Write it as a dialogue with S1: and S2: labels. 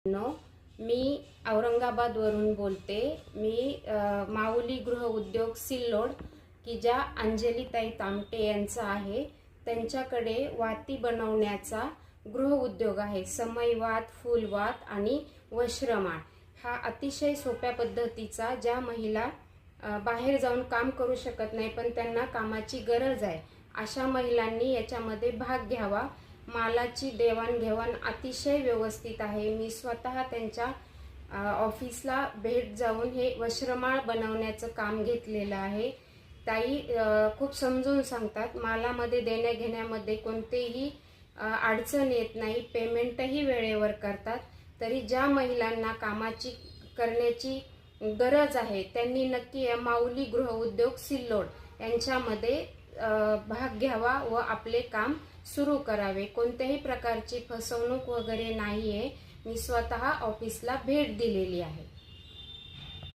S1: No मी औरंगाबादवरून बोलते। मी माऊली गृह उद्योग सिल्लोड की ज्या अंजलीताई तामटे यांचा आहे, त्यांच्याकडे वाती बनवण्याचा गृह उद्योग आहे। समईवात, फुलवात आणि वस्त्रमाळ हा अतिशय सोप्या पद्धतीचा, ज्या महिला बाहेर जाऊन काम करू शकत नाही पण त्यांना कामाची गरज आहे, अशा महिलांनी याच्यामध्ये भाग घ्यावा। मालाची देवाणघेवाण अतिशय व्यवस्थित आहे। मी स्वतः त्यांच्या ऑफिसला भेट जाऊन हे वस्त्रमाळ बनवण्याचं काम घेतलेलं आहे। ताई खूप समजून सांगतात, मालामध्ये देण्या घेण्यामध्ये कोणतेही अडचण येत नाही, पेमेंटही वेळेवर करतात। तरी ज्या महिलांना कामाची करण्याची गरज आहे त्यांनी नक्की माऊली गृह उद्योग सिल्लोड यांच्यामध्ये भाग घ्यावा व आपले काम सुरू करावे। कोणत्याही प्रकारची फसवणूक वगैरे नाहीये। मी स्वतः ऑफिसला भेट दिलेली आहे।